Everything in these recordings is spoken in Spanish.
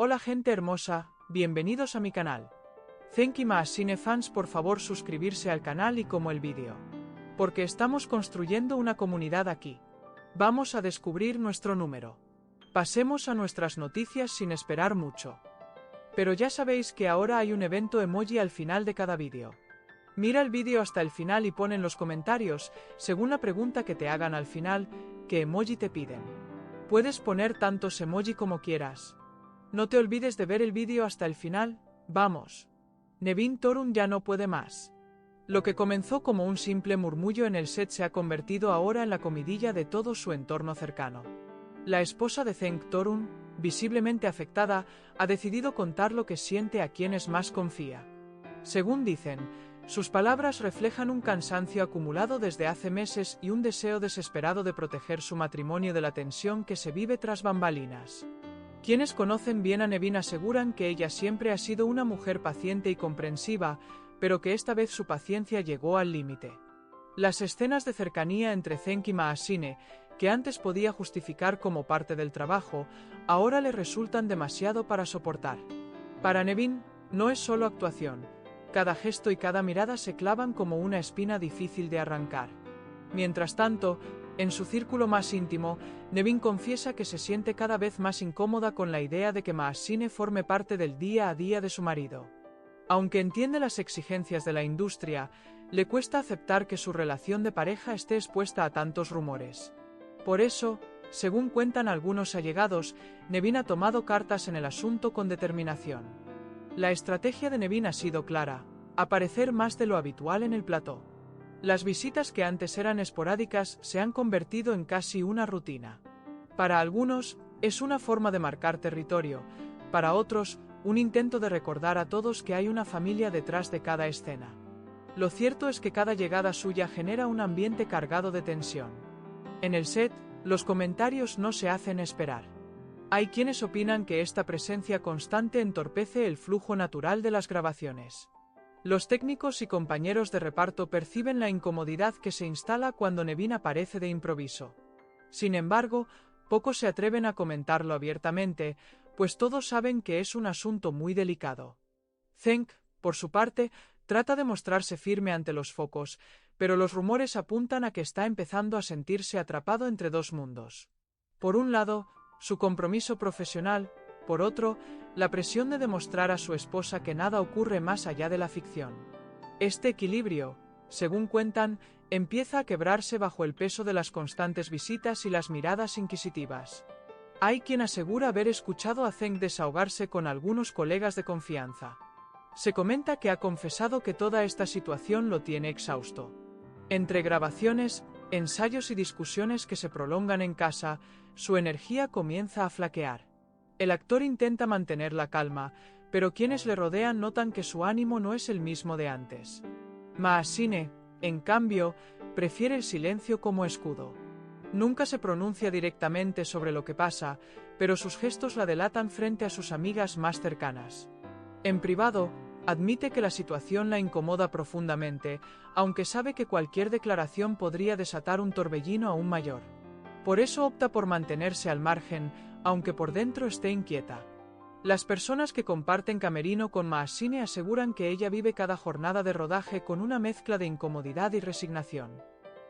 Hola gente hermosa, bienvenidos a mi canal. Thank you más cinefans, por favor suscribirse al canal y como el vídeo. Porque estamos construyendo una comunidad aquí. Vamos a descubrir nuestro número. Pasemos a nuestras noticias sin esperar mucho. Pero ya sabéis que ahora hay un evento emoji al final de cada vídeo. Mira el vídeo hasta el final y pon en los comentarios, según la pregunta que te hagan al final, qué emoji te piden. Puedes poner tantos emoji como quieras. No te olvides de ver el vídeo hasta el final, vamos. Nevin Thorun ya no puede más. Lo que comenzó como un simple murmullo en el set se ha convertido ahora en la comidilla de todo su entorno cercano. La esposa de Thank Thorun, visiblemente afectada, ha decidido contar lo que siente a quienes más confía. Según dicen, sus palabras reflejan un cansancio acumulado desde hace meses y un deseo desesperado de proteger su matrimonio de la tensión que se vive tras bambalinas. Quienes conocen bien a Nevin aseguran que ella siempre ha sido una mujer paciente y comprensiva, pero que esta vez su paciencia llegó al límite. Las escenas de cercanía entre Thank y Maasine, que antes podía justificar como parte del trabajo, ahora le resultan demasiado para soportar. Para Nevin, no es solo actuación. Cada gesto y cada mirada se clavan como una espina difícil de arrancar. Mientras tanto, en su círculo más íntimo, Nevin confiesa que se siente cada vez más incómoda con la idea de que Maasine forme parte del día a día de su marido. Aunque entiende las exigencias de la industria, le cuesta aceptar que su relación de pareja esté expuesta a tantos rumores. Por eso, según cuentan algunos allegados, Nevin ha tomado cartas en el asunto con determinación. La estrategia de Nevin ha sido clara: aparecer más de lo habitual en el plató. Las visitas que antes eran esporádicas se han convertido en casi una rutina. Para algunos, es una forma de marcar territorio, para otros, un intento de recordar a todos que hay una familia detrás de cada escena. Lo cierto es que cada llegada suya genera un ambiente cargado de tensión. En el set, los comentarios no se hacen esperar. Hay quienes opinan que esta presencia constante entorpece el flujo natural de las grabaciones. Los técnicos y compañeros de reparto perciben la incomodidad que se instala cuando Nevin aparece de improviso. Sin embargo, pocos se atreven a comentarlo abiertamente, pues todos saben que es un asunto muy delicado. Thank, por su parte, trata de mostrarse firme ante los focos, pero los rumores apuntan a que está empezando a sentirse atrapado entre dos mundos. Por un lado, su compromiso profesional, por otro, la presión de demostrar a su esposa que nada ocurre más allá de la ficción. Este equilibrio, según cuentan, empieza a quebrarse bajo el peso de las constantes visitas y las miradas inquisitivas. Hay quien asegura haber escuchado a Thank desahogarse con algunos colegas de confianza. Se comenta que ha confesado que toda esta situación lo tiene exhausto. Entre grabaciones, ensayos y discusiones que se prolongan en casa, su energía comienza a flaquear. El actor intenta mantener la calma, pero quienes le rodean notan que su ánimo no es el mismo de antes. Maasine, en cambio, prefiere el silencio como escudo. Nunca se pronuncia directamente sobre lo que pasa, pero sus gestos la delatan frente a sus amigas más cercanas. En privado, admite que la situación la incomoda profundamente, aunque sabe que cualquier declaración podría desatar un torbellino aún mayor. Por eso opta por mantenerse al margen, aunque por dentro esté inquieta. Las personas que comparten camerino con Maasine aseguran que ella vive cada jornada de rodaje con una mezcla de incomodidad y resignación.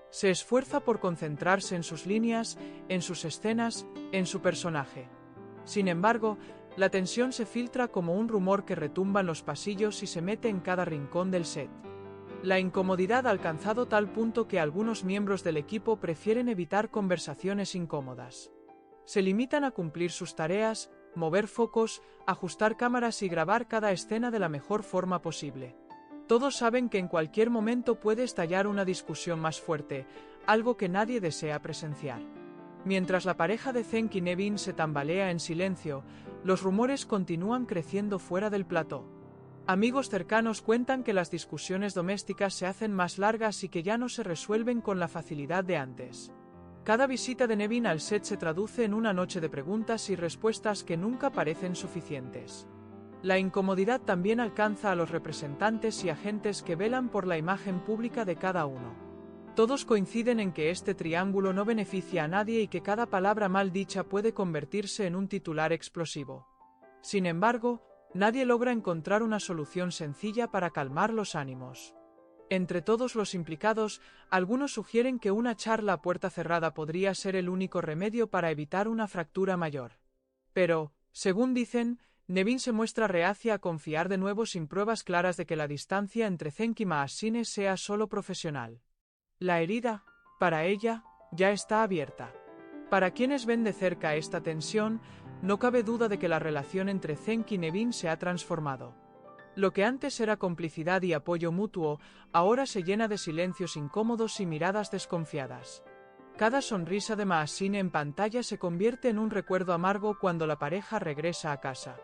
Se esfuerza por concentrarse en sus líneas, en sus escenas, en su personaje. Sin embargo, la tensión se filtra como un rumor que retumba en los pasillos y se mete en cada rincón del set. La incomodidad ha alcanzado tal punto que algunos miembros del equipo prefieren evitar conversaciones incómodas. Se limitan a cumplir sus tareas, mover focos, ajustar cámaras y grabar cada escena de la mejor forma posible. Todos saben que en cualquier momento puede estallar una discusión más fuerte, algo que nadie desea presenciar. Mientras la pareja de Thank y Nevin se tambalea en silencio, los rumores continúan creciendo fuera del plató. Amigos cercanos cuentan que las discusiones domésticas se hacen más largas y que ya no se resuelven con la facilidad de antes. Cada visita de Nevin al set se traduce en una noche de preguntas y respuestas que nunca parecen suficientes. La incomodidad también alcanza a los representantes y agentes que velan por la imagen pública de cada uno. Todos coinciden en que este triángulo no beneficia a nadie y que cada palabra mal dicha puede convertirse en un titular explosivo. Sin embargo, nadie logra encontrar una solución sencilla para calmar los ánimos. Entre todos los implicados, algunos sugieren que una charla a puerta cerrada podría ser el único remedio para evitar una fractura mayor. Pero, según dicen, Nevin se muestra reacia a confiar de nuevo sin pruebas claras de que la distancia entre Zenki y Maashine sea solo profesional. La herida, para ella, ya está abierta. Para quienes ven de cerca esta tensión, no cabe duda de que la relación entre Zenki y Nevin se ha transformado. Lo que antes era complicidad y apoyo mutuo, ahora se llena de silencios incómodos y miradas desconfiadas. Cada sonrisa de Maashine en pantalla se convierte en un recuerdo amargo cuando la pareja regresa a casa.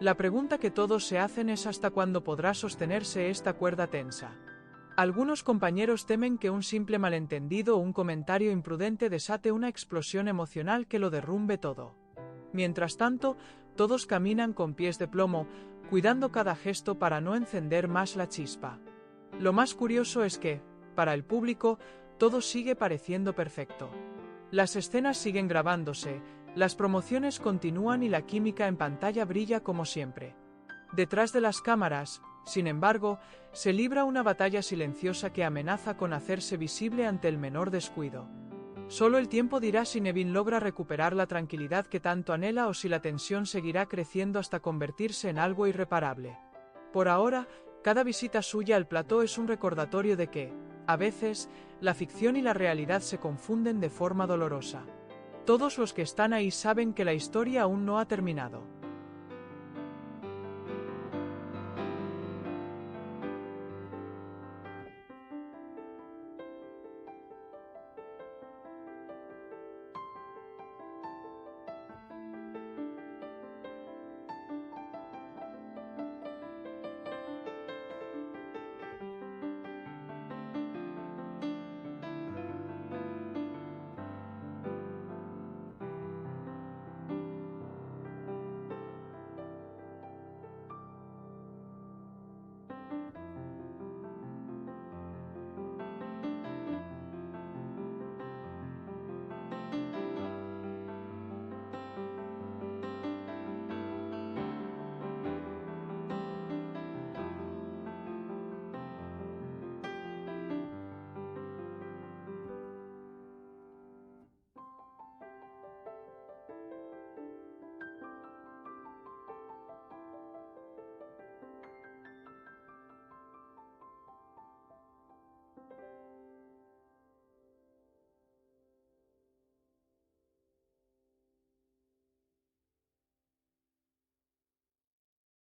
La pregunta que todos se hacen es hasta cuándo podrá sostenerse esta cuerda tensa. Algunos compañeros temen que un simple malentendido o un comentario imprudente desate una explosión emocional que lo derrumbe todo. Mientras tanto, todos caminan con pies de plomo, cuidando cada gesto para no encender más la chispa. Lo más curioso es que, para el público, todo sigue pareciendo perfecto. Las escenas siguen grabándose, las promociones continúan y la química en pantalla brilla como siempre. Detrás de las cámaras, sin embargo, se libra una batalla silenciosa que amenaza con hacerse visible ante el menor descuido. Solo el tiempo dirá si Nevin logra recuperar la tranquilidad que tanto anhela o si la tensión seguirá creciendo hasta convertirse en algo irreparable. Por ahora, cada visita suya al plató es un recordatorio de que, a veces, la ficción y la realidad se confunden de forma dolorosa. Todos los que están ahí saben que la historia aún no ha terminado.